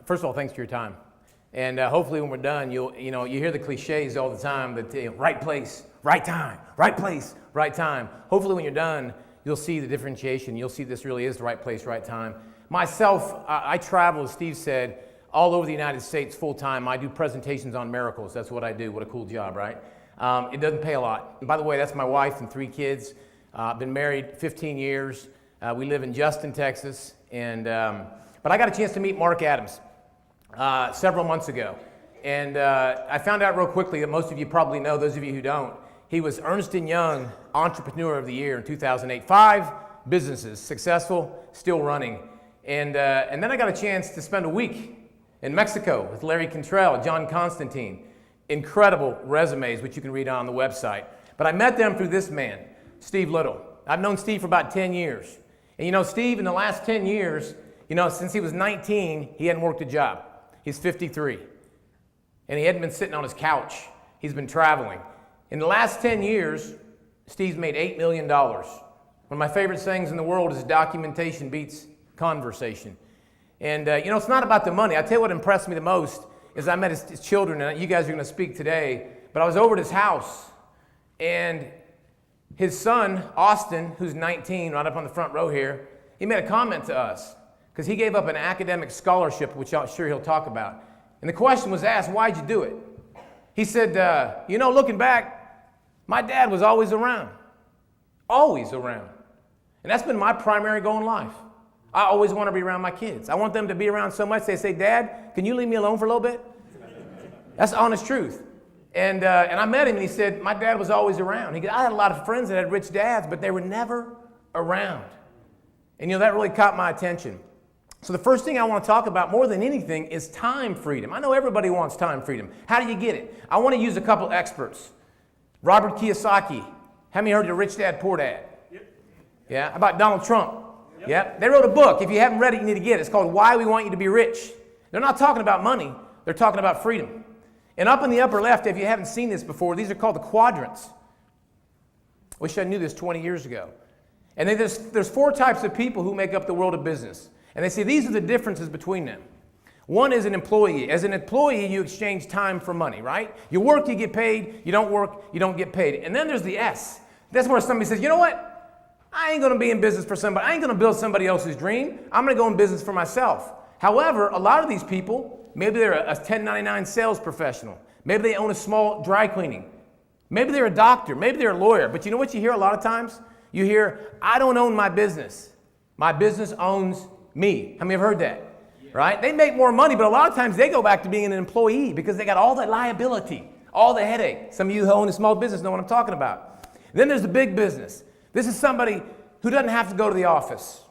First of all, thanks for your time. And hopefully when we're done, you hear the cliches all the time that right place, right time, right place, right time. Hopefully when you're done, you'll see the differentiation. You'll see this really is the right place, right time. Myself, I travel, as Steve said, all over the United States full time. I do presentations on miracles. That's what I do. What a cool job, right? It doesn't pay a lot. And by the way, that's my wife and 3 kids. Been married 15 years. We live in Justin, Texas. But I got a chance to meet Mark Adams several months ago. And I found out real quickly that most of you probably know, those of you who don't, he was Ernst & Young Entrepreneur of the Year in 2008. 5 businesses, successful, still running. And then I got a chance to spend a week in Mexico with Larry Cantrell, John Constantine. Incredible resumes, which you can read on the website. But I met them through this man, Steve Little. I've known Steve for about 10 years. And you know, Steve, in the last 10 years, since he was 19, he hadn't worked a job. He's 53. And he hadn't been sitting on his couch. He's been traveling. In the last 10 years, Steve's made $8 million. One of my favorite sayings in the world is documentation beats conversation. And it's not about the money. I tell you what impressed me the most is I met his children, and you guys are going to speak today, but I was over at his house, and his son, Austin, who's 19, right up on the front row here, he made a comment to us, because he gave up an academic scholarship, which I'm sure he'll talk about. And the question was asked, why'd you do it? He said, looking back, my dad was always around. Always around. And that's been my primary goal in life. I always want to be around my kids. I want them to be around so much, they say, Dad, can you leave me alone for a little bit? That's the honest truth. And I met him, and he said, my dad was always around. He goes, I had a lot of friends that had rich dads, but they were never around. And that really caught my attention. So the first thing I want to talk about more than anything is time freedom. I know everybody wants time freedom. How do you get it? I want to use a couple experts. Robert Kiyosaki. How many heard of Rich Dad, Poor Dad? Yep. Yeah. How about Donald Trump? Yep. Yeah. They wrote a book. If you haven't read it, you need to get it. It's called Why We Want You to Be Rich. They're not talking about money. They're talking about freedom. And up in the upper left, if you haven't seen this before, these are called the quadrants. Wish I knew this 20 years ago. And then there's 4 types of people who make up the world of business. And they say these are the differences between them. One is an employee. As an employee, you exchange time for money, right? You work, you get paid. You don't work, you don't get paid. And then there's the S. That's where somebody says, you know what? I ain't going to be in business for somebody. I ain't going to build somebody else's dream. I'm going to go in business for myself. However, a lot of these people, maybe they're a 1099 sales professional. Maybe they own a small dry cleaning. Maybe they're a doctor. Maybe they're a lawyer. But you know what you hear a lot of times? You hear, I don't own my business. My business owns me. How many have heard that? Yeah. Right? They make more money, but a lot of times they go back to being an employee because they got all that liability, all the headache. Some of you who own a small business know what I'm talking about. And then there's the big business. This is somebody who doesn't have to go to the office.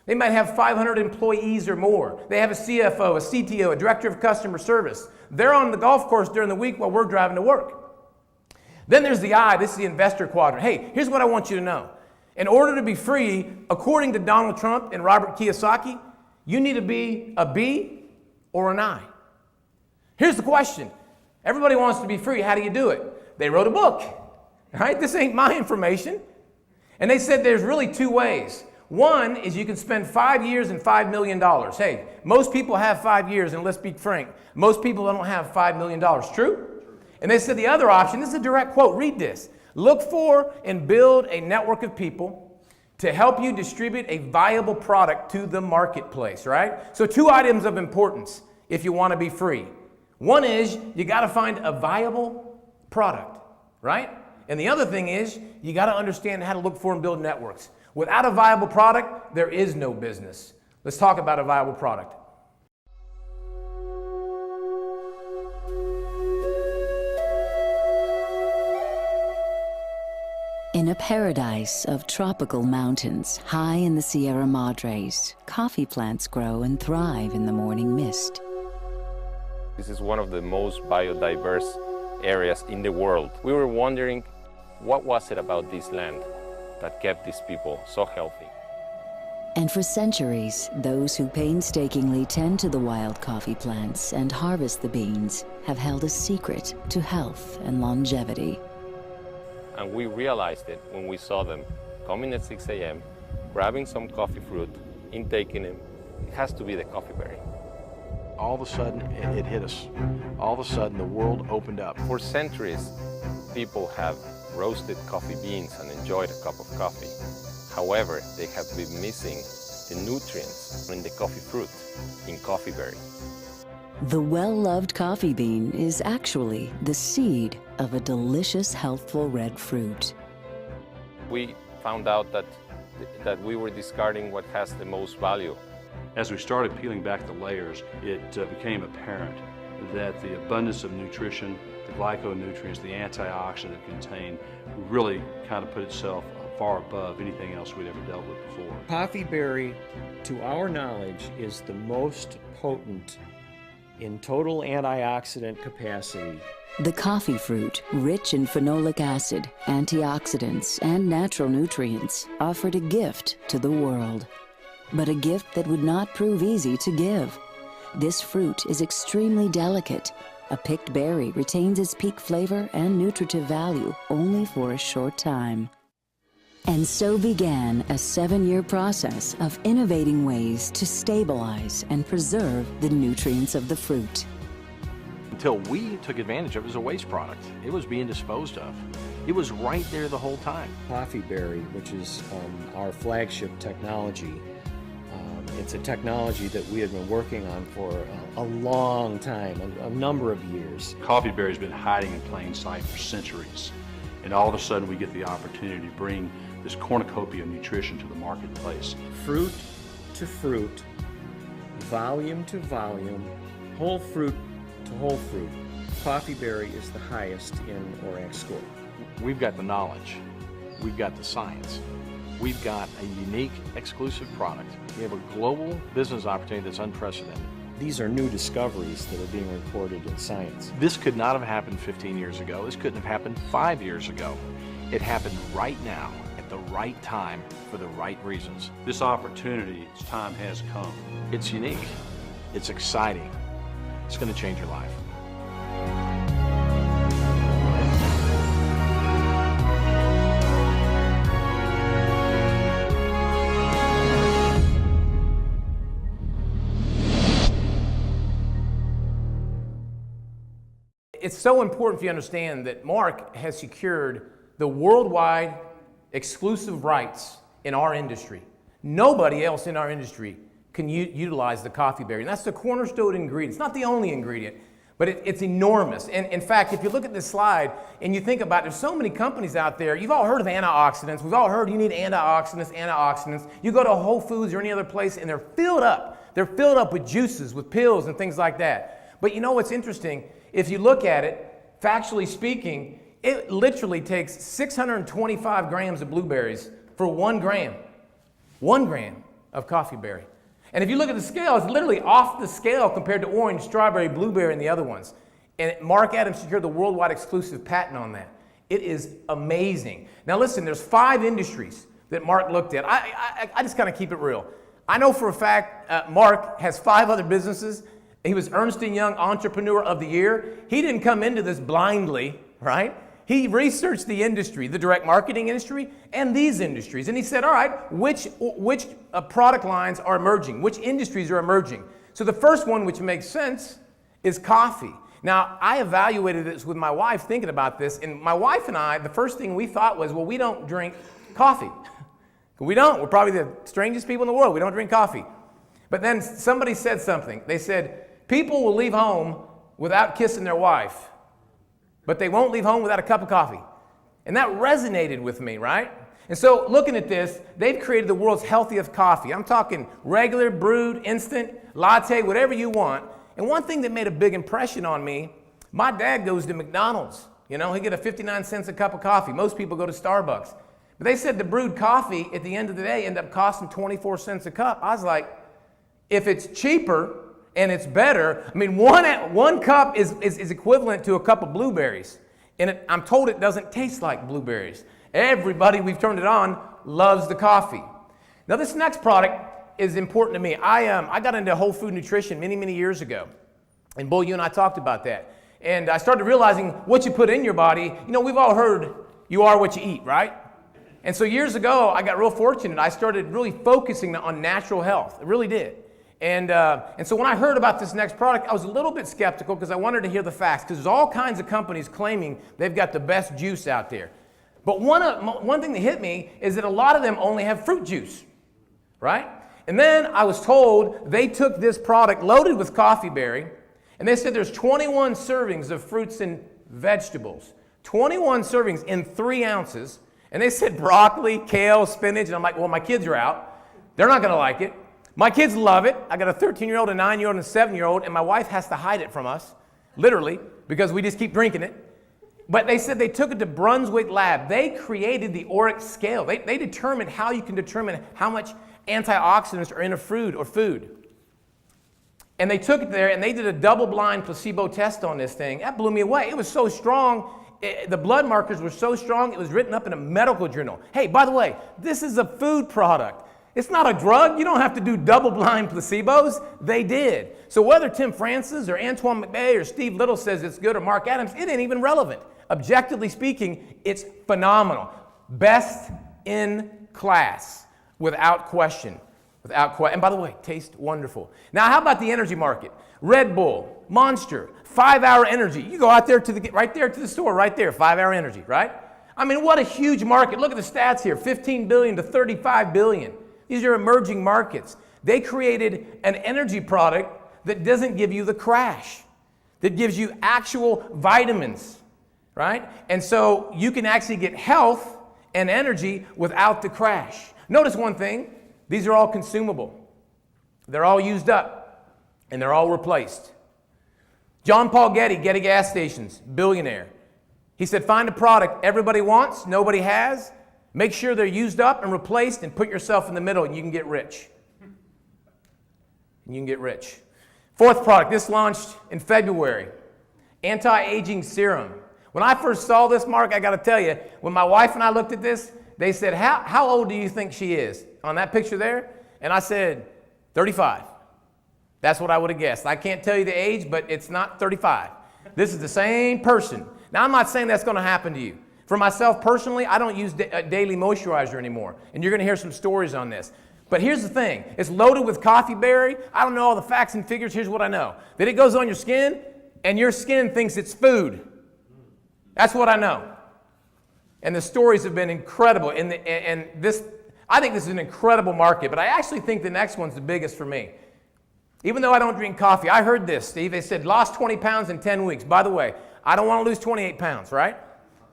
They might have 500 employees or more. They have a CFO, a CTO, a director of customer service. They're on the golf course during the week while we're driving to work. Then there's the I. This is the investor quadrant. Hey, here's what I want you to know. In order to be free, according to Donald Trump and Robert Kiyosaki, you need to be a B or an I. Here's the question. Everybody wants to be free. How do you do it? They wrote a book. Right? This ain't my information. And they said there's really 2 ways. One is you can spend 5 years and $5 million. Hey, most people have 5 years, and let's be frank, most people don't have $5 million. True? And they said the other option, this is a direct quote, read this. Look for and build a network of people to help you distribute a viable product to the marketplace, right? So 2 items of importance if you want to be free. One is you got to find a viable product, right? And the other thing is you got to understand how to look for and build networks. Without a viable product, there is no business. Let's talk about a viable product. In a paradise of tropical mountains high in the Sierra Madres, coffee plants grow and thrive in the morning mist. This is one of the most biodiverse areas in the world. We were wondering, what was it about this land that kept these people so healthy? And for centuries, those who painstakingly tend to the wild coffee plants and harvest the beans have held a secret to health and longevity. And we realized it when we saw them coming at 6 a.m., grabbing some coffee fruit, intaking it. It has to be the coffee berry. all of a sudden it hit us. All of a sudden the world opened up. For centuries, people have roasted coffee beans and enjoyed a cup of coffee. However, they have been missing the nutrients in the coffee fruit, in coffee berry. The well-loved coffee bean is actually the seed of a delicious, healthful red fruit. We found out that we were discarding what has the most value. As we started peeling back the layers, it became apparent that the abundance of nutrition, the glyconutrients, the antioxidant contained really kind of put itself far above anything else we'd ever dealt with before. Coffee berry, to our knowledge, is the most potent in total antioxidant capacity. The coffee fruit, rich in phenolic acid, antioxidants, and natural nutrients, offered a gift to the world. But a gift that would not prove easy to give. This fruit is extremely delicate. A picked berry retains its peak flavor and nutritive value only for a short time. And so began a 7-year process of innovating ways to stabilize and preserve the nutrients of the fruit. Until we took advantage of it as a waste product. It was being disposed of. It was right there the whole time. Coffee berry, which is our flagship technology, it's a technology that we had been working on for a long time, a number of years. Coffee berry's been hiding in plain sight for centuries, and all of a sudden we get the opportunity to bring this cornucopia of nutrition to the marketplace. Fruit to fruit, volume to volume, whole fruit to whole fruit. Coffee berry is the highest in ORAC score. We've got the knowledge. We've got the science. We've got a unique, exclusive product. We have a global business opportunity that's unprecedented. These are new discoveries that are being recorded in science. This could not have happened 15 years ago. This couldn't have happened 5 years ago. It happened right now, at the right time, for the right reasons. This opportunity, its time has come. It's unique. It's exciting. It's going to change your life. It's so important for you to understand that Mark has secured the worldwide exclusive rights in our industry. Nobody else in our industry can utilize the coffee berry. And that's the cornerstone ingredient. It's not the only ingredient, but it's enormous. And in fact, if you look at this slide and you think about it, there's so many companies out there. You've all heard of antioxidants. We've all heard you need antioxidants. You go to Whole Foods or any other place and they're filled up. They're filled up with juices, with pills and things like that. But you know what's interesting? If you look at it, factually speaking, it literally takes 625 grams of blueberries for 1 gram. 1 gram of coffee berry. And if you look at the scale, it's literally off the scale compared to orange, strawberry, blueberry, and the other ones. And Mark Adams secured the worldwide exclusive patent on that. It is amazing. Now listen, there's 5 industries that Mark looked at. I just kind of keep it real. I know for a fact Mark has 5 other businesses. He was Ernst & Young Entrepreneur of the Year. He didn't come into this blindly, right? He researched the industry, the direct marketing industry, and these industries. And he said, all right, which product lines are emerging? Which industries are emerging? So the first one, which makes sense, is coffee. Now, I evaluated this with my wife thinking about this, and my wife and I, the first thing we thought was, well, we don't drink coffee. We don't. We're probably the strangest people in the world. We don't drink coffee. But then somebody said something. They said, people will leave home without kissing their wife, but they won't leave home without a cup of coffee. And that resonated with me, right? And so looking at this, they've created the world's healthiest coffee. I'm talking regular, brewed, instant, latte, whatever you want. And one thing that made a big impression on me, my dad goes to McDonald's. You know, he get a 59 cents a cup of coffee. Most people go to Starbucks. But they said the brewed coffee at the end of the day ended up costing 24 cents a cup. I was like, if it's cheaper and it's better, I mean, one cup is equivalent to a cup of blueberries. And I'm told it doesn't taste like blueberries. Everybody, we've turned it on, loves the coffee. Now, this next product is important to me. I got into whole food nutrition many, many years ago. And Bull, you and I talked about that. And I started realizing what you put in your body. You know, we've all heard you are what you eat, right? And so years ago, I got real fortunate. I started really focusing on natural health. I really did. And so when I heard about this next product, I was a little bit skeptical because I wanted to hear the facts, because there's all kinds of companies claiming they've got the best juice out there. But one thing that hit me is that a lot of them only have fruit juice, right? And then I was told they took this product loaded with coffee berry, and they said there's 21 servings of fruits and vegetables. 21 servings in 3 ounces. And they said broccoli, kale, spinach, and I'm like, well, my kids are out. They're not going to like it. My kids love it. I got a 13-year-old, a 9-year-old, and a 7-year-old, and my wife has to hide it from us, literally, because we just keep drinking it. But they said they took it to Brunswick Lab. They created the ORAC scale. They determined how you can determine how much antioxidants are in a fruit or food. And they took it there, and they did a double-blind placebo test on this thing. That blew me away. It was so strong. The blood markers were so strong, it was written up in a medical journal. Hey, by the way, this is a food product. It's not a drug. You don't have to do double-blind placebos. They did. So whether Tim Francis or Antoine McBay or Steve Little says it's good or Mark Adams, it ain't even relevant. Objectively speaking, it's phenomenal. Best in class, without question. And by the way, tastes wonderful. Now, how about the energy market? Red Bull, Monster, 5-Hour Energy. You go out there right there to the store, right there, 5-Hour Energy, right? I mean, what a huge market. Look at the stats here, 15 billion to 35 billion. These are emerging markets. They created an energy product that doesn't give you the crash, that gives you actual vitamins, right? And so you can actually get health and energy without the crash. Notice one thing, these are all consumable. They're all used up, and they're all replaced. John Paul Getty Gas Stations, billionaire. He said, find a product everybody wants, nobody has, make sure they're used up and replaced, and put yourself in the middle, and you can get rich. You can get rich. 4th product, this launched in February. Anti-aging serum. When I first saw this, Mark, I got to tell you, when my wife and I looked at this, they said, how old do you think she is? On that picture there? And I said, 35. That's what I would have guessed. I can't tell you the age, but it's not 35. This is the same person. Now, I'm not saying that's going to happen to you. For myself personally, I don't use a daily moisturizer anymore. And you're going to hear some stories on this. But here's the thing. It's loaded with coffee berry. I don't know all the facts and figures. Here's what I know. That it goes on your skin, and your skin thinks it's food. That's what I know. And the stories have been incredible. I think this is an incredible market, but I actually think the next one's the biggest for me. Even though I don't drink coffee, I heard this, Steve. They said, lost 20 pounds in 10 weeks. By the way, I don't want to lose 28 pounds, right?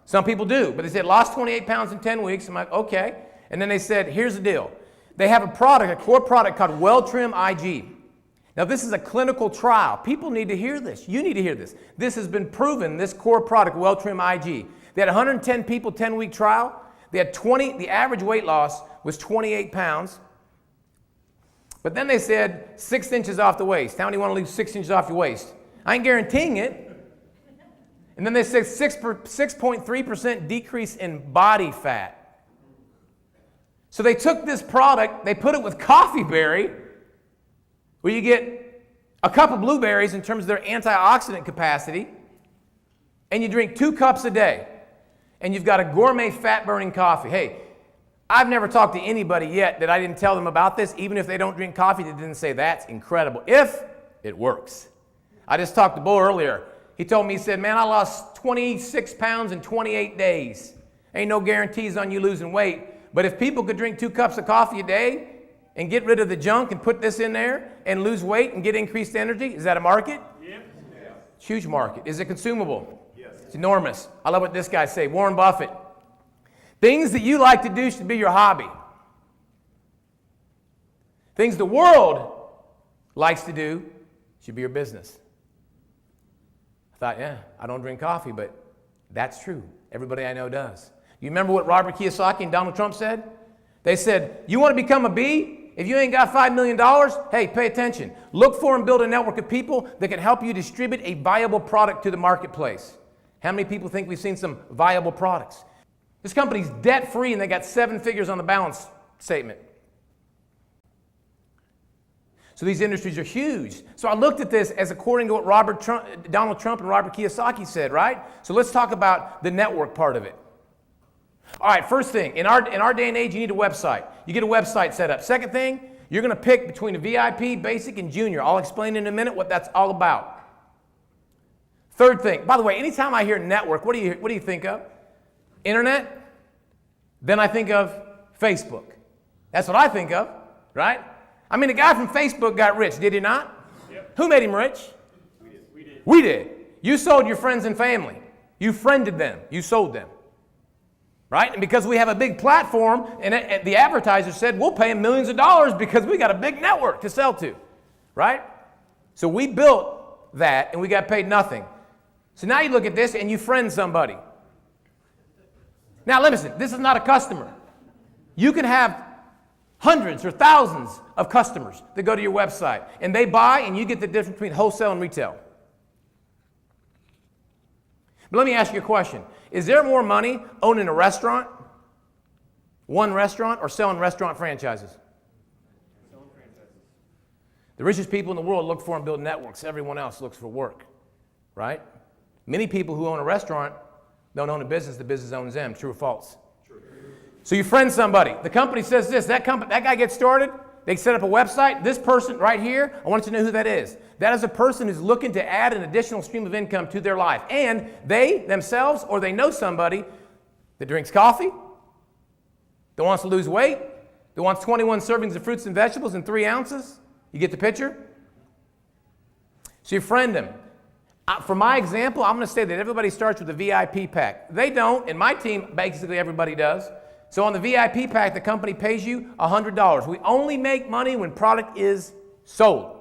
Some people do, but they said, lost 28 pounds in 10 weeks. I'm like, okay. And then they said, here's the deal. They have a core product called WellTrim IG. Now, this is a clinical trial. People need to hear this. You need to hear this. This has been proven, this core product, WellTrim IG. They had 110 people, 10-week trial. They had the average weight loss was 28 pounds. But then they said 6 inches off the waist. How many want to lose 6 inches off your waist? I ain't guaranteeing it. And then they said 6.3% decrease in body fat. So they took this product, they put it with coffee berry, where you get a cup of blueberries in terms of their antioxidant capacity, and you drink 2 cups a day, and you've got a gourmet fat-burning coffee. Hey, I've never talked to anybody yet that I didn't tell them about this, even if they don't drink coffee, they didn't say, that's incredible, if it works. I just talked to Bo earlier. He told me, he said, man, I lost 26 pounds in 28 days. Ain't no guarantees on you losing weight, but if people could drink 2 cups of coffee a day and get rid of the junk and put this in there and lose weight and get increased energy, is that a market? Yep. It's a huge market. Is it consumable? Yes. It's enormous. I love what this guy say, Warren Buffett. Things that you like to do should be your hobby. Things the world likes to do should be your business. I thought, yeah, I don't drink coffee, but that's true. Everybody I know does. You remember what Robert Kiyosaki and Donald Trump said? They said, you want to become a bee? If you ain't got $5 million, hey, pay attention. Look for and build a network of people that can help you distribute a viable product to the marketplace. How many people think we've seen some viable products? This company's debt-free, and they got 7 figures on the balance statement. So these industries are huge. So I looked at this as according to what Donald Trump and Robert Kiyosaki said, right? So let's talk about the network part of it. All right, first thing, in our day and age, you need a website. You get a website set up. Second thing, You're going to pick between a VIP, basic, and junior. I'll explain in a minute what that's all about. Third thing, by the way, anytime I hear network, what do you think of? Internet? Then I think of Facebook. That's what I think of, right? I mean, the guy from Facebook got rich, did he not? Yep. Who made him rich? We did. You sold your friends and family. You friended them. You sold them. Right? And because we have a big platform, and the advertiser said, we'll pay him millions of dollars because we got a big network to sell to. Right? So we built that, and we got paid nothing. So now you look at this, and you friend somebody. Now listen, this is not a customer. You can have hundreds or thousands of customers that go to your website, and they buy, and you get the difference between wholesale and retail. But let me ask you a question. Is there more money owning a restaurant, one restaurant, or selling restaurant franchises? Selling franchises. The richest people in the world look for and build networks. Everyone else looks for work, right? Many people who own a restaurant don't own a business. The business owns them. True or false? True. So you friend somebody. The company says this. That guy gets started. They set up a website. This person right here, I want you to know who that is. That is a person who's looking to add an additional stream of income to their life. And they themselves or they know somebody that drinks coffee, that wants to lose weight, that wants 21 servings of fruits and vegetables in 3 ounces. You get the picture? So you friend them. For my example, I'm going to say that everybody starts with a VIP pack. They don't. In my team, basically everybody does. So on the VIP pack, the company pays you $100. We only make money when product is sold.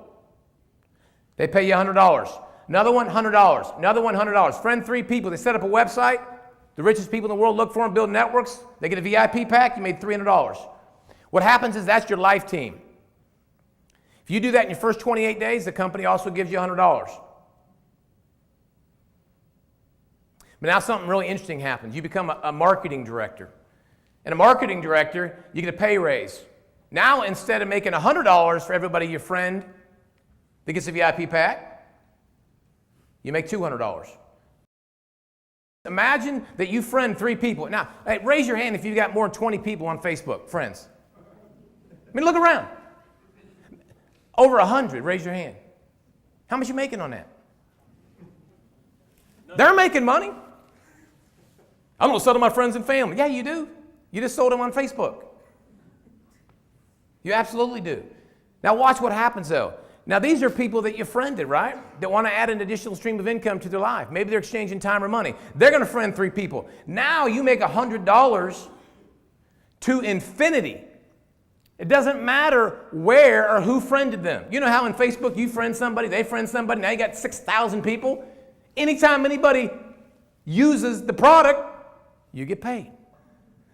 They pay you $100. Another one, $100. Another one, $100. Friend 3 people. They set up a website. The richest people in the world look for them, build networks. They get a VIP pack. You made $300. What happens is that's your life team. If you do that in your first 28 days, the company also gives you $100. But now something really interesting happens. You become a marketing director. And a marketing director, you get a pay raise. Now, instead of making $100 for everybody your friend that gets a VIP pack, you make $200. Imagine that you friend 3 people. Now, hey, raise your hand if you've got more than 20 people on Facebook, friends. I mean, look around. Over 100, raise your hand. How much you making on that? They're making money. I'm going to sell to my friends and family. Yeah, you do. You just sold them on Facebook. You absolutely do. Now watch what happens though. Now these are people that you friended, right? That want to add an additional stream of income to their life. Maybe they're exchanging time or money. They're going to friend 3 people. Now you make $100 to infinity. It doesn't matter where or who friended them. You know how in Facebook you friend somebody, they friend somebody, now you got 6,000 people. Anytime anybody uses the product, you get paid.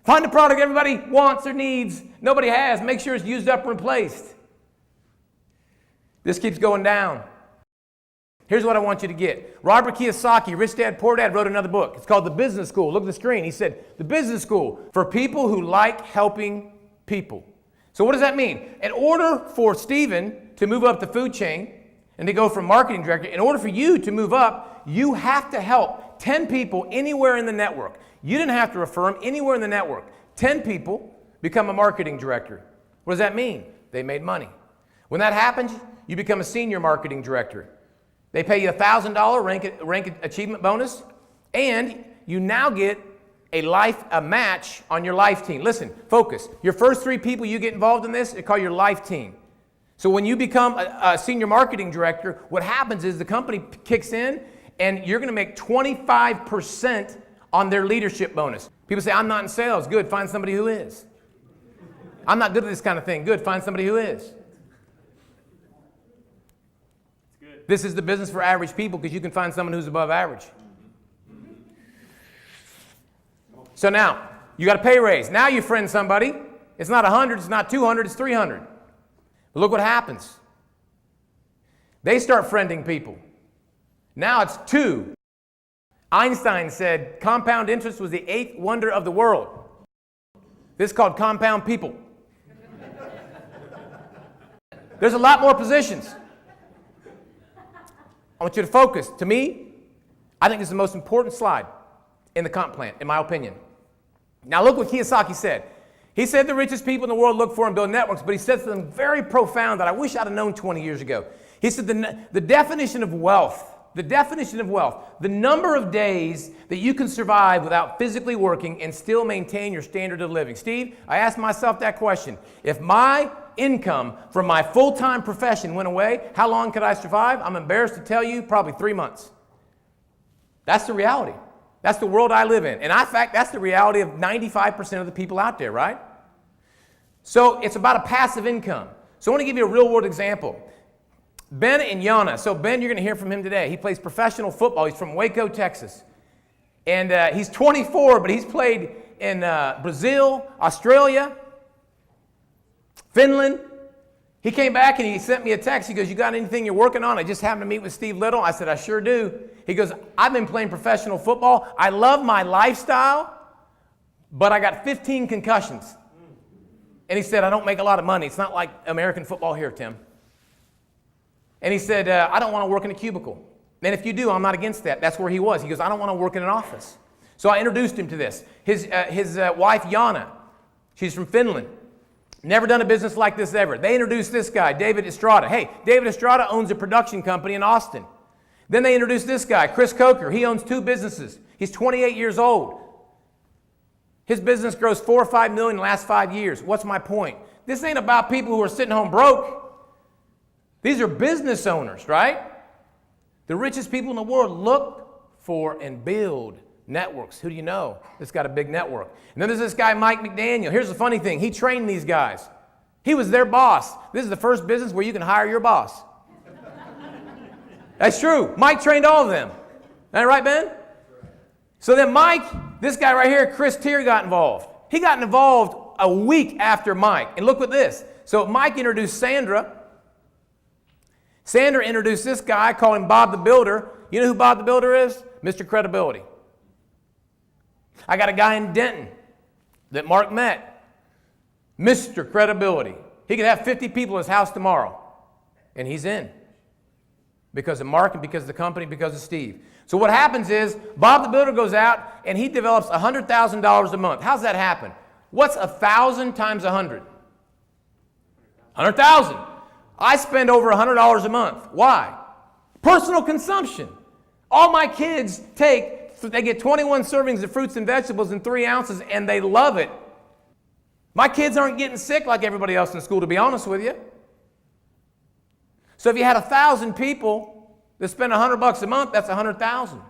Find the product everybody wants or needs, nobody has. Make sure it's used up or replaced. This keeps going down. Here's what I want you to get. Robert Kiyosaki, Rich Dad, Poor Dad, wrote another book. It's called The Business School. Look at the screen. He said, The Business School for people who like helping people. So what does that mean? In order for Stephen to move up the food chain and to go from marketing director, in order for you to move up, you have to help 10 people anywhere in the network. You didn't have to refer them anywhere in the network. 10 people become a marketing director. What does that mean? They made money. When that happens, you become a senior marketing director. They pay you $1,000 rank achievement bonus, and you now get a match on your life team. Listen, focus. Your first 3 people you get involved in this, they call your life team. So when you become a senior marketing director, what happens is the company kicks in, and you're going to make 25% on their leadership bonus. People say, I'm not in sales. Good, find somebody who is. I'm not good at this kind of thing. Good, find somebody who is. This is the business for average people because you can find someone who's above average. So now, you got a pay raise. Now you friend somebody. It's not 100, it's not 200, it's 300. But look what happens. They start friending people. Now it's 2. Einstein said compound interest was the 8th wonder of the world. This is called compound people. There's a lot more positions. I want you to focus. To me, I think this is the most important slide in the comp plan, in my opinion. Now look what Kiyosaki said. He said the richest people in the world look for and build networks, but he said something very profound that I wish I'd have known 20 years ago. He said the definition of wealth, the number of days that you can survive without physically working and still maintain your standard of living. Steve, I asked myself that question. If my income from my full-time profession went away, how long could I survive? I'm embarrassed to tell you, probably 3 months. That's the reality. That's the world I live in. And in fact, that's the reality of 95% of the people out there, right? So it's about a passive income. So I want to give you a real-world example. Ben and Yana. So Ben, you're going to hear from him today. He plays professional football. He's from Waco, Texas. And he's 24, but he's played in Brazil, Australia, Finland. He came back and he sent me a text. He goes, you got anything you're working on? I just happened to meet with Steve Little. I said, I sure do. He goes, I've been playing professional football. I love my lifestyle, but I got 15 concussions. And he said, I don't make a lot of money. It's not like American football here, Tim. And he said, I don't want to work in a cubicle. And if you do, I'm not against that. That's where he was. He goes, I don't want to work in an office. So I introduced him to this. His wife, Yana, she's from Finland. Never done a business like this ever. They introduced this guy, David Estrada. Hey, David Estrada owns a production company in Austin. Then they introduced this guy, Chris Coker. He owns 2 businesses. He's 28 years old. His business grows $4 or $5 million in the last 5 years. What's my point? This ain't about people who are sitting home broke. These are business owners, right? The richest people in the world look for and build networks. Who do you know that's got a big network? And then there's this guy, Mike McDaniel. Here's the funny thing. He trained these guys. He was their boss. This is the first business where you can hire your boss. That's true. Mike trained all of them. Is that right, Ben? So then Mike, this guy right here, Chris Tier, got involved. He got involved a week after Mike. And look at this. So Mike introduced Sandra. Sandra introduced this guy, called him Bob the Builder. You know who Bob the Builder is? Mr. Credibility. I got a guy in Denton that Mark met. Mr. Credibility. He could have 50 people at his house tomorrow. And he's in. Because of Mark and because of the company, because of Steve. So what happens is, Bob the Builder goes out and he develops $100,000 a month. How's that happen? What's 1,000 times 100? 100,000. I spend over $100 a month. Why? Personal consumption. All my kids they get 21 servings of fruits and vegetables in 3 ounces, and they love it. My kids aren't getting sick like everybody else in school, to be honest with you. So if you had 1,000 people that spend $100 a month, that's 100,000.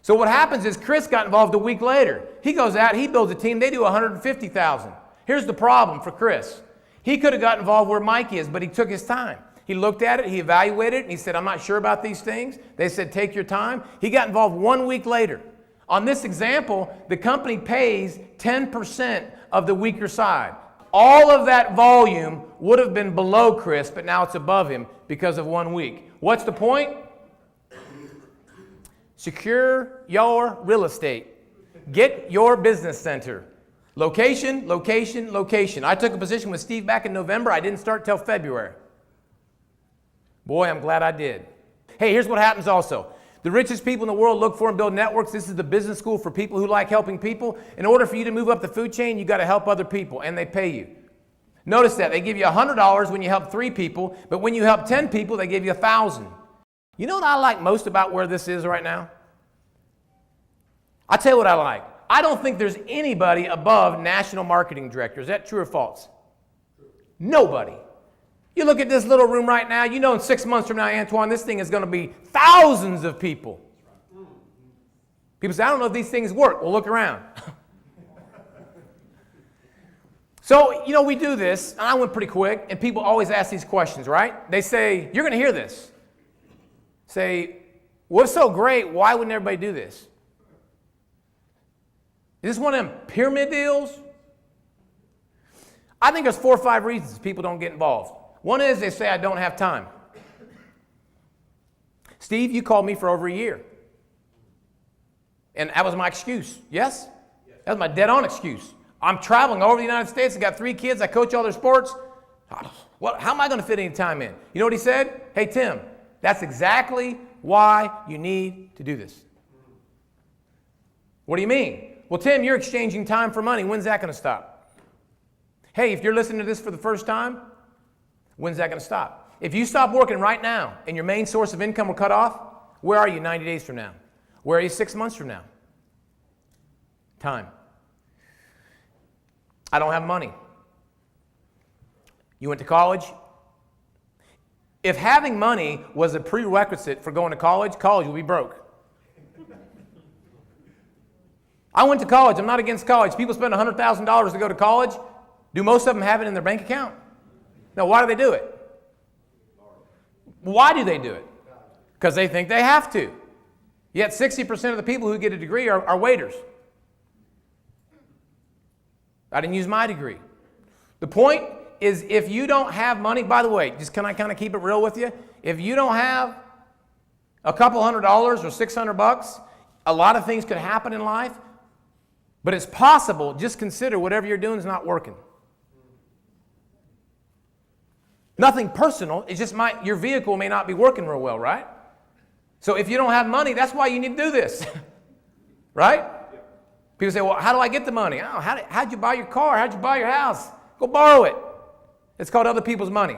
So what happens is Chris got involved a week later. He goes out, he builds a team, they do 150,000. Here's the problem for Chris. He could have got involved where Mike is, but he took his time. He looked at it, he evaluated it, and he said, I'm not sure about these things. They said, take your time. He got involved 1 week later. On this example, the company pays 10% of the weaker side. All of that volume would have been below Chris, but now it's above him because of 1 week. What's the point? Secure your real estate. Get your business center. Location, location, location. I took a position with Steve back in November. I didn't start till February. Boy, I'm glad I did. Hey, here's what happens also. The richest people in the world look for and build networks. This is the business school for people who like helping people. In order for you to move up the food chain, you got to help other people, and they pay you. Notice that. They give you $100 when you help 3 people, but when you help 10 people, they give you $1,000. You know what I like most about where this is right now? I'll tell you what I like. I don't think there's anybody above national marketing director. Is that true or false? Nobody. You look at this little room right now, you know in 6 months from now, Antoine, this thing is going to be thousands of people. People say, I don't know if these things work. Well, look around. So, you know, we do this, and I went pretty quick, and people always ask these questions, right? They say, you're going to hear this. Say, what's so great? Why wouldn't everybody do this? Is this one of them pyramid deals? I think there's 4 or 5 reasons people don't get involved. One is they say, I don't have time. Steve, you called me for over a year. And that was my excuse. Yes? That was my dead-on excuse. I'm traveling all over the United States. I got 3 kids. I coach all their sports. How am I going to fit any time in? You know what he said? Hey, Tim, that's exactly why you need to do this. What do you mean? Well, Tim, you're exchanging time for money. When's that going to stop? Hey, if you're listening to this for the first time, when's that going to stop? If you stop working right now and your main source of income were cut off, where are you 90 days from now? Where are you 6 months from now? Time. I don't have money. You went to college? If having money was a prerequisite for going to college, college would be broke. I went to college. I'm not against college. People spend $100,000 to go to college. Do most of them have it in their bank account? No, why do they do it? Why do they do it? Because they think they have to. Yet 60% of the people who get a degree are waiters. I didn't use my degree. The point is, if you don't have money, by the way, just can I kind of keep it real with you? If you don't have a couple $100 or $600, a lot of things could happen in life, but it's possible. Just consider whatever you're doing is not working. Nothing personal, it's just your vehicle may not be working real well, right? So if you don't have money, that's why you need to do this, right? People say, well, how do I get the money? Oh, how'd you buy your car? How'd you buy your house? Go borrow it. It's called other people's money.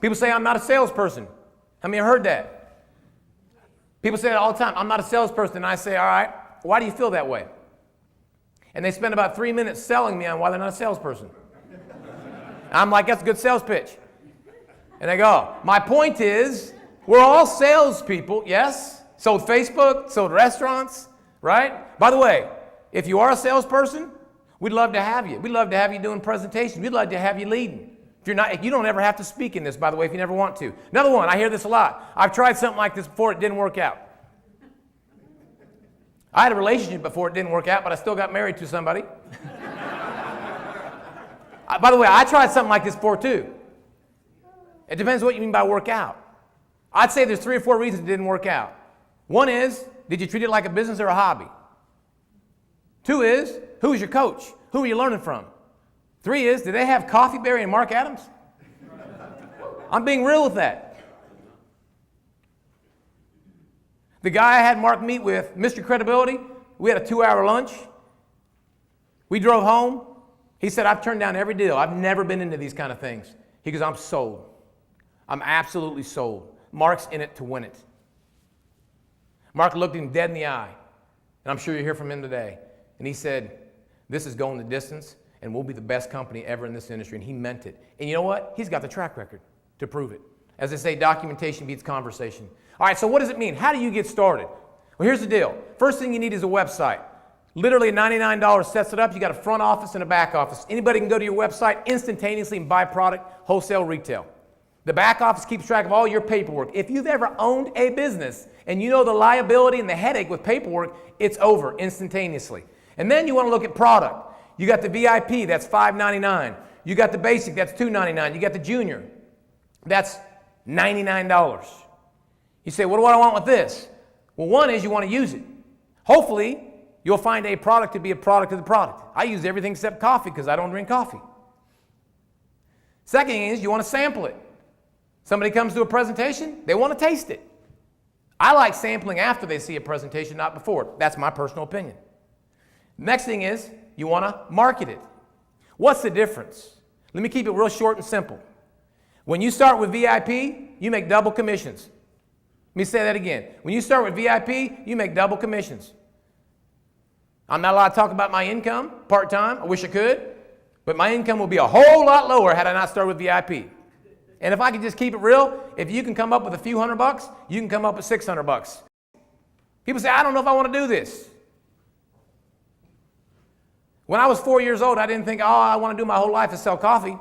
People say, I'm not a salesperson. How many have heard that? People say that all the time. I'm not a salesperson. And I say, all right, why do you feel that way? And they spend about 3 minutes selling me on why they're not a salesperson. I'm like, that's a good sales pitch. And they go, my point is, we're all salespeople, yes? Sold Facebook, sold restaurants, right? By the way, if you are a salesperson, we'd love to have you. We'd love to have you doing presentations. We'd love to have you leading. If you don't ever have to speak in this, by the way, if you never want to. Another one, I hear this a lot. I've tried something like this before, it didn't work out. I had a relationship before it didn't work out, but I still got married to somebody. By the way, I tried something like this before too. It depends what you mean by work out. I'd say there's 3 or 4 reasons it didn't work out. One is, did you treat it like a business or a hobby? 2 is, who was your coach? Who were you learning from? 3 is, did they have Coffee Berry and Mark Adams? I'm being real with that. The guy I had Mark meet with, Mr. Credibility, we had a 2-hour lunch. We drove home. He said, I've turned down every deal. I've never been into these kind of things. He goes, I'm sold. I'm absolutely sold. Mark's in it to win it. Mark looked him dead in the eye, and I'm sure you'll hear from him today. And he said, this is going the distance, and we'll be the best company ever in this industry. And he meant it. And you know what? He's got the track record to prove it. As they say, documentation beats conversation. All right, so what does it mean? How do you get started? Well, here's the deal. First thing you need is a website. Literally $99 sets it up. You got a front office and a back office. Anybody can go to your website instantaneously and buy product, wholesale, retail. The back office keeps track of all your paperwork. If you've ever owned a business and you know the liability and the headache with paperwork, it's over instantaneously. And then you want to look at product. You got the VIP, that's $5.99. You got the basic, that's $2.99. You got the junior, that's $99. You say, what do I want with this? Well, one is you want to use it. Hopefully, you'll find a product to be a product of the product. I use everything except coffee because I don't drink coffee. Second is you want to sample it. Somebody comes to a presentation, they want to taste it. I like sampling after they see a presentation, not before. That's my personal opinion. Next thing is you want to market it. What's the difference? Let me keep it real short and simple. When you start with VIP, you make double commissions. Let me say that again. When you start with VIP, you make double commissions. I'm not allowed to talk about my income part-time. I wish I could. But my income will be a whole lot lower had I not started with VIP. And if I could just keep it real, if you can come up with a few $100, you can come up with $600. People say, I don't know if I want to do this. When I was 4 years old, I didn't think, I want to do my whole life is sell coffee.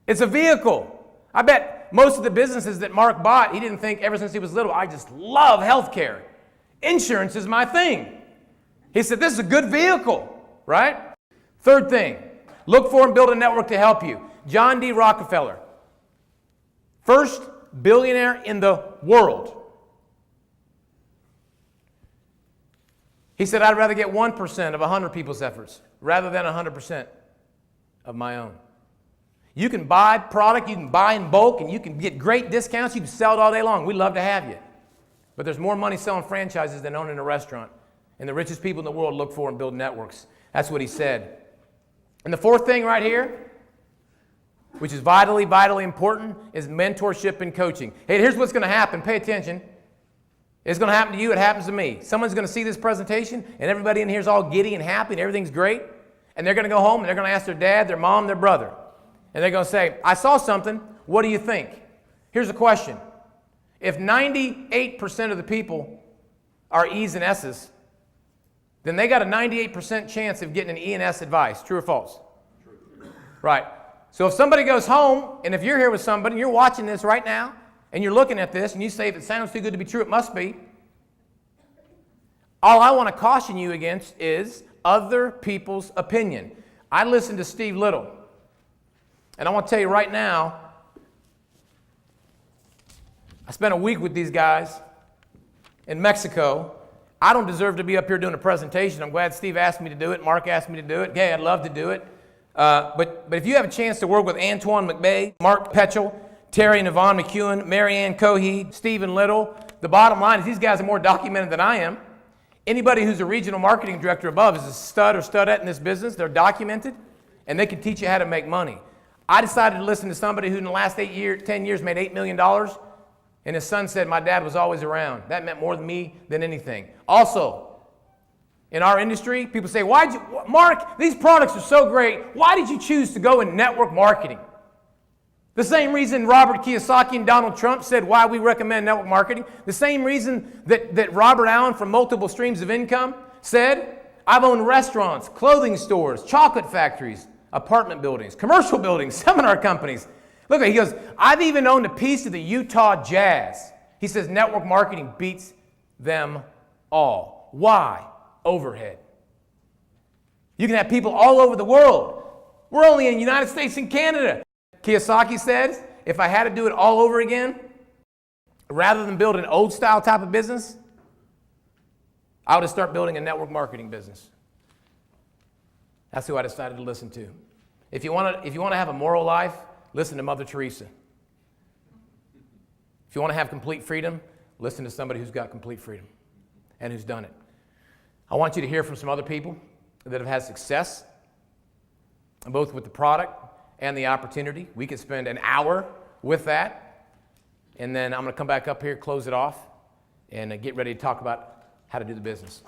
It's a vehicle. I bet most of the businesses that Mark bought, he didn't think ever since he was little, I just love healthcare. Insurance is my thing. He said, this is a good vehicle, right? Third thing, look for and build a network to help you. John D. Rockefeller, first billionaire in the world. He said, I'd rather get 1% of 100 people's efforts rather than 100% of my own. You can buy product, you can buy in bulk, and you can get great discounts. You can sell it all day long. We'd love to have you. But there's more money selling franchises than owning a restaurant. And the richest people in the world look for and build networks. That's what he said. And the fourth thing right here, which is vitally, vitally important, is mentorship and coaching. Hey, here's what's going to happen. Pay attention. It's going to happen to you. It happens to me. Someone's going to see this presentation, and everybody in here is all giddy and happy, and everything's great. And they're going to go home, and they're going to ask their dad, their mom, their brother. And they're going to say, I saw something. What do you think? Here's a question. If 98% of the people are E's and S's, then they got a 98% chance of getting an E and S advice. True or false? True. Right. So if somebody goes home, and if you're here with somebody, and you're watching this right now, and you're looking at this, and you say, if it sounds too good to be true, it must be. All I want to caution you against is other people's opinion. I listened to Steve Little, and I want to tell you right now, I spent a week with these guys in Mexico. I don't deserve to be up here doing a presentation. I'm glad Steve asked me to do it. Mark asked me to do it. Okay, I'd love to do it. But if you have a chance to work with Antoine McBay, Mark Petchel, Terry and Yvonne McEwen, Marianne Cohee, Stephen Little, the bottom line is these guys are more documented than I am. Anybody who's a regional marketing director above is a stud or studette in this business. They're documented, and they can teach you how to make money. I decided to listen to somebody who in the last 10 years made $8 million, and his son said, my dad was always around. That meant more to me than anything. Also, in our industry, people say, Mark, these products are so great. Why did you choose to go in network marketing? The same reason Robert Kiyosaki and Donald Trump said why we recommend network marketing. The same reason that Robert Allen from Multiple Streams of Income said, I've owned restaurants, clothing stores, chocolate factories, apartment buildings, commercial buildings, seminar companies. Look, he goes, I've even owned a piece of the Utah Jazz. He says network marketing beats them all. Why? Overhead. You can have people all over the world. We're only in the United States and Canada. Kiyosaki says, if I had to do it all over again, rather than build an old style type of business, I would have started building a network marketing business. That's who I decided to listen to. If you want to have a moral life, listen to Mother Teresa. If you want to have complete freedom, listen to somebody who's got complete freedom and who's done it. I want you to hear from some other people that have had success, both with the product and the opportunity. We could spend an hour with that, and then I'm going to come back up here, close it off, and get ready to talk about how to do the business.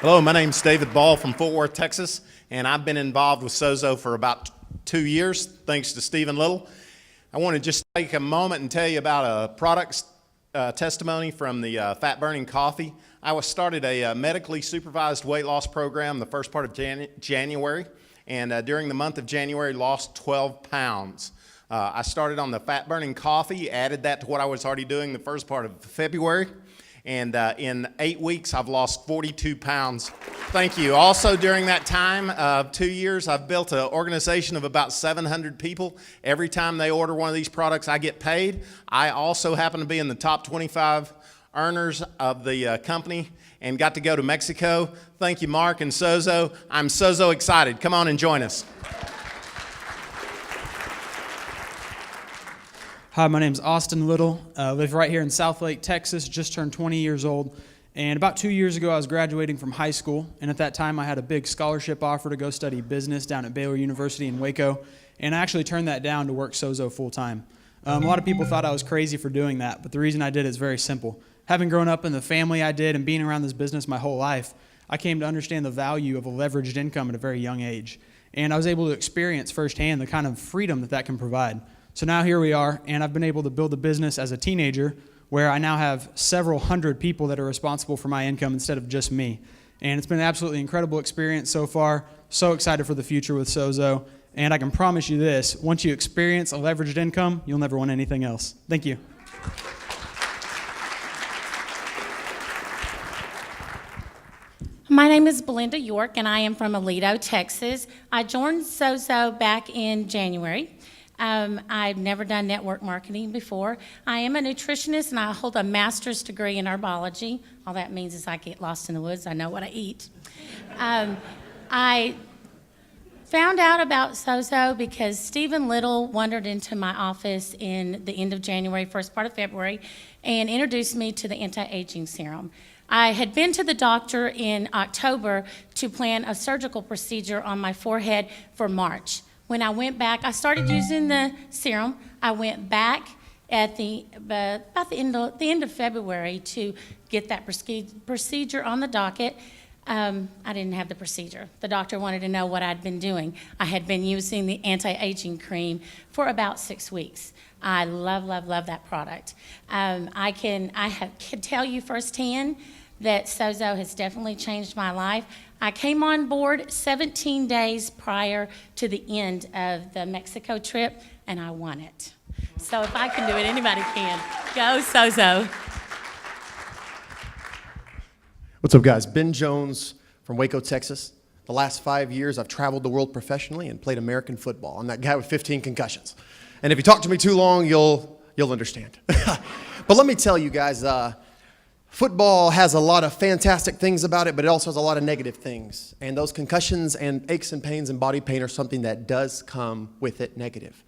Hello, my name's David Ball from Fort Worth, Texas, and I've been involved with Sozo for about 2 years, thanks to Stephen Little. I want to just take a moment and tell you about a product testimony from the Fat Burning Coffee. I started a medically supervised weight loss program the first part of January, and during the month of January, lost 12 pounds. I started on the Fat Burning Coffee, added that to what I was already doing the first part of February, and in 8 weeks, I've lost 42 pounds. Thank you. Also, during that time, 2 years, I've built an organization of about 700 people. Every time they order one of these products, I get paid. I also happen to be in the top 25 earners of the company and got to go to Mexico. Thank you, Mark and Sozo. I'm so excited. Come on and join us. Hi, my name's Austin Little. I live right here in Southlake, Texas, just turned 20 years old. And about 2 years ago, I was graduating from high school. And at that time, I had a big scholarship offer to go study business down at Baylor University in Waco. And I actually turned that down to work Sozo full time. A lot of people thought I was crazy for doing that, but the reason I did is very simple. Having grown up in the family I did and being around this business my whole life, I came to understand the value of a leveraged income at a very young age. And I was able to experience firsthand the kind of freedom that can provide. So now here we are, and I've been able to build a business as a teenager where I now have several hundred people that are responsible for my income instead of just me. And it's been an absolutely incredible experience so far. So excited for the future with Sozo. And I can promise you this, once you experience a leveraged income, you'll never want anything else. Thank you. My name is Belinda York, and I am from Aledo, Texas. I joined Sozo back in January. I've never done network marketing before. I am a nutritionist, and I hold a master's degree in herbology. All that means is I get lost in the woods. I know what I eat. I found out about Sozo because Stephen Little wandered into my office in the end of January, first part of February, and introduced me to the anti-aging serum. I had been to the doctor in October to plan a surgical procedure on my forehead for March. When I went back, I started using the serum. I went back at about the end of February to get that procedure on the docket. I didn't have the procedure. The doctor wanted to know what I'd been doing. I had been using the anti-aging cream for about 6 weeks. I love, love, love that product. I can tell you firsthand that Sozo has definitely changed my life. I came on board 17 days prior to the end of the Mexico trip, and I won it. So if I can do it, anybody can. Go Sozo. What's up, guys? Ben Jones from Waco, Texas. The last 5 years, I've traveled the world professionally and played American football. I'm that guy with 15 concussions. And if you talk to me too long, you'll understand. But let me tell you guys, football has a lot of fantastic things about it, but it also has a lot of negative things. And those concussions and aches and pains and body pain are something that does come with it negative.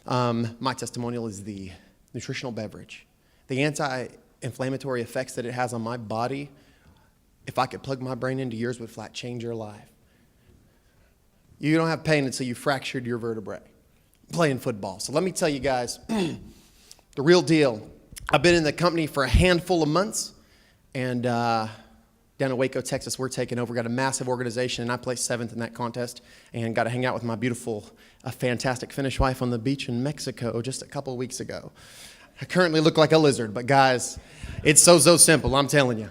My testimonial is the nutritional beverage. The anti-inflammatory effects that it has on my body, if I could plug my brain into yours, would flat change your life. You don't have pain until you fractured your vertebrae playing football. So let me tell you guys, the real deal. I've been in the company for a handful of months, and down in Waco, Texas, we're taking over. We've got a massive organization, and I placed 7th in that contest and got to hang out with my beautiful, fantastic Finnish wife on the beach in Mexico just a couple of weeks ago. I currently look like a lizard, but guys, it's so simple, I'm telling you.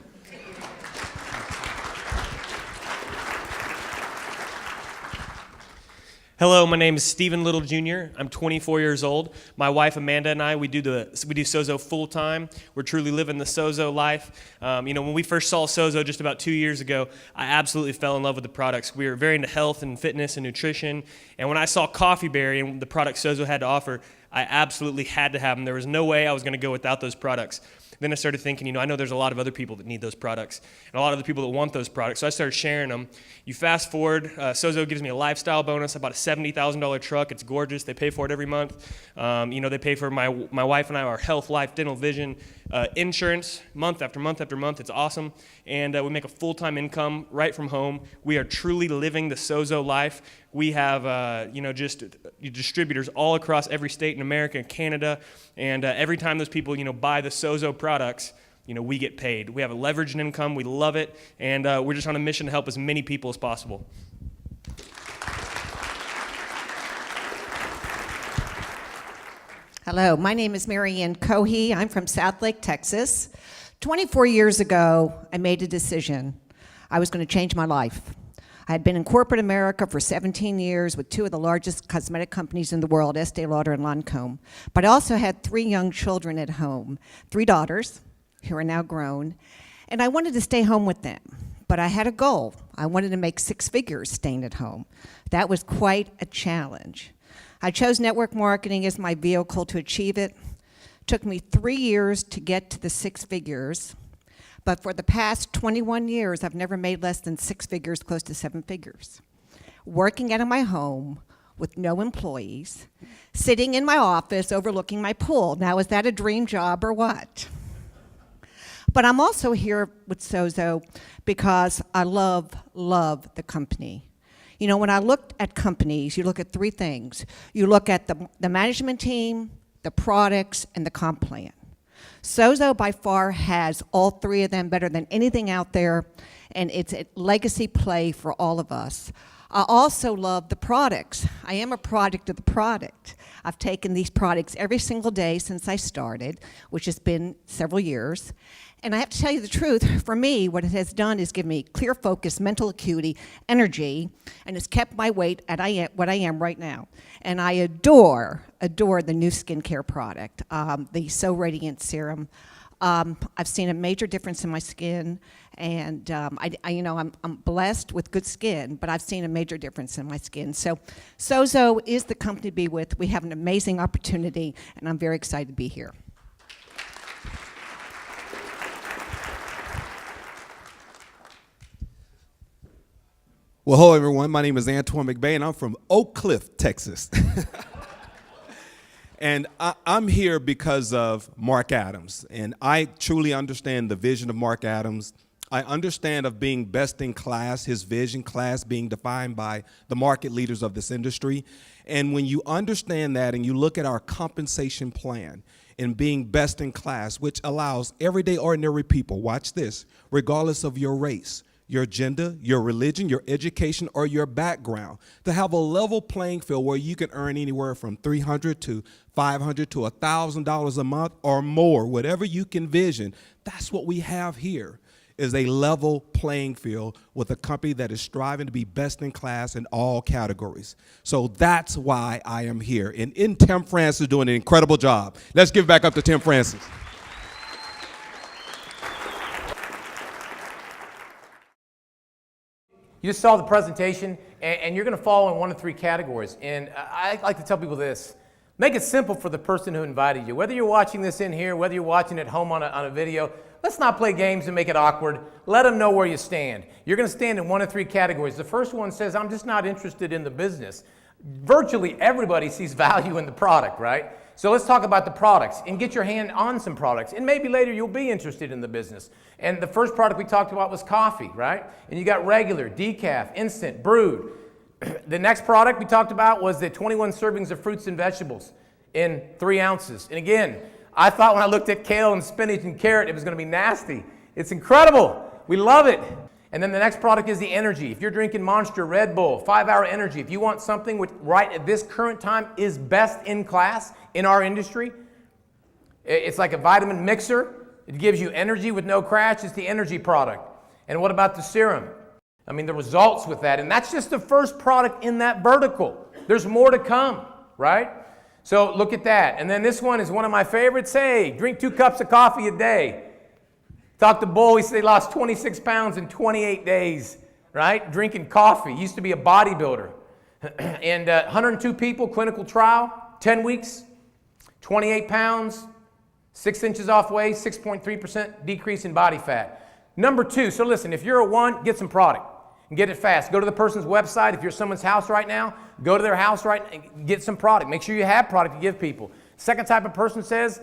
Hello, my name is Stephen Little Jr. I'm 24 years old. My wife Amanda and I, we do Sozo full time. We're truly living the Sozo life. When we first saw Sozo just about 2 years ago, I absolutely fell in love with the products. We were very into health and fitness and nutrition. And when I saw Coffee Berry and the products Sozo had to offer, I absolutely had to have them. There was no way I was going to go without those products. Then I started thinking, I know there's a lot of other people that need those products and a lot of other people that want those products. So I started sharing them. You fast forward, Sozo gives me a lifestyle bonus. I bought a $70,000 truck. It's gorgeous. They pay for it every month. They pay for my wife and I, our health, life, dental, vision, insurance, month after month after month. It's awesome. And we make a full-time income right from home. We are truly living the Sozo life. We have, distributors all across every state in America and Canada. And every time those people, buy the Sozo products, we get paid. We have a leveraged income. We love it. And we're just on a mission to help as many people as possible. Hello, my name is Mary Ann Cohey. I'm from Southlake, Texas. 24 years ago, I made a decision. I was going to change my life. I had been in corporate America for 17 years with 2 of the largest cosmetic companies in the world, Estee Lauder and Lancome. But I also had 3 young children at home, 3 daughters who are now grown, and I wanted to stay home with them. But I had a goal. I wanted to make 6 figures staying at home. That was quite a challenge. I chose network marketing as my vehicle to achieve it. It took me 3 years to get to the 6 figures. But for the past 21 years, I've never made less than 6 figures, close to 7 figures. Working out of my home with no employees, sitting in my office overlooking my pool. Now, is that a dream job or what? But I'm also here with Sozo because I love the company. When I looked at companies, you look at 3 things. You look at the management team, the products, and the comp plan. Sozo by far has all 3 of them better than anything out there, and it's a legacy play for all of us. I also love the products. I am a product of the product. I've taken these products every single day since I started, which has been several years. And I have to tell you the truth, for me, what it has done is give me clear focus, mental acuity, energy, and it's kept my weight at what I am right now. And I adore the new skincare product, the So Radiant Serum. I've seen a major difference in my skin, and I'm blessed with good skin, but I've seen a major difference in my skin. So Sozo is the company to be with. We have an amazing opportunity, and I'm very excited to be here. Well, hello, everyone. My name is Antoine McBay, and I'm from Oak Cliff, Texas. And I'm here because of Mark Adams, and I truly understand the vision of Mark Adams. I understand of being best in class, his vision class being defined by the market leaders of this industry. And when you understand that and you look at our compensation plan and being best in class, which allows everyday ordinary people, watch this, regardless of your race, your gender, your religion, your education, or your background, to have a level playing field where you can earn anywhere from $300 to $500 to $1,000 a month or more, whatever you can vision. That's what we have here, is a level playing field with a company that is striving to be best in class in all categories. So that's why I am here. And Tim Francis is doing an incredible job. Let's give it back up to Tim Francis. You just saw the presentation, and you're going to fall in one of three categories. And I like to tell people this. Make it simple for the person who invited you. Whether you're watching this in here, whether you're watching at home on a video, let's not play games and make it awkward. Let them know where you stand. You're going to stand in one of three categories. The first one says, I'm just not interested in the business. Virtually everybody sees value in the product, right? So let's talk about the products and get your hand on some products. And maybe later you'll be interested in the business. And the first product we talked about was coffee, right? And you got regular, decaf, instant, brewed. The next product we talked about was the 21 servings of fruits and vegetables in 3 ounces. And again, I thought when I looked at kale and spinach and carrot, it was going to be nasty. It's incredible. We love it. And then the next product is the energy. If you're drinking Monster, Red Bull, 5-Hour Energy, if you want something which right at this current time is best in class in our industry, it's like a vitamin mixer. It gives you energy with no crash. It's the energy product. And what about the serum? I mean, the results with that. And that's just the first product in that vertical. There's more to come, right? So look at that. And then this one is one of my favorites. Hey, drink 2 cups of coffee a day. Talk to Bull, he said he lost 26 pounds in 28 days, right? Drinking coffee. He used to be a bodybuilder. And 102 people, clinical trial, 10 weeks, 28 pounds, 6 inches off waist, 6.3% decrease in body fat. Number 2, so listen, if you're a 1, get some product and get it fast. Go to the person's website. If you're at someone's house right now, go to their house right and get some product. Make sure you have product to give people. Second type of person says,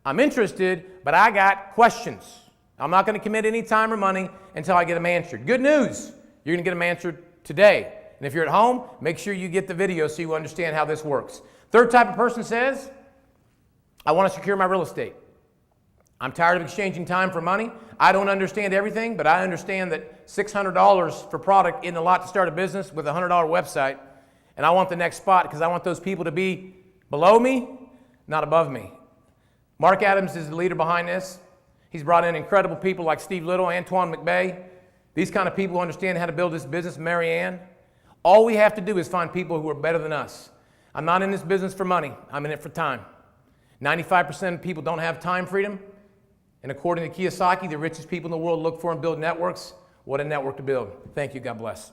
I'm interested, but I got questions. I'm not going to commit any time or money until I get them answered. Good news, you're going to get them answered today. And if you're at home, make sure you get the video so you understand how this works. Third type of person says, I want to secure my real estate. I'm tired of exchanging time for money. I don't understand everything, but I understand that $600 for product isn't a lot to start a business with a $100 website. And I want the next spot because I want those people to be below me, not above me. Mark Adams is the leader behind this. He's brought in incredible people like Steve Little, Antoine McBay. These kind of people who understand how to build this business, Mary Ann. All we have to do is find people who are better than us. I'm not in this business for money. I'm in it for time. 95% of people don't have time freedom. And according to Kiyosaki, the richest people in the world look for and build networks. What a network to build. Thank you. God bless.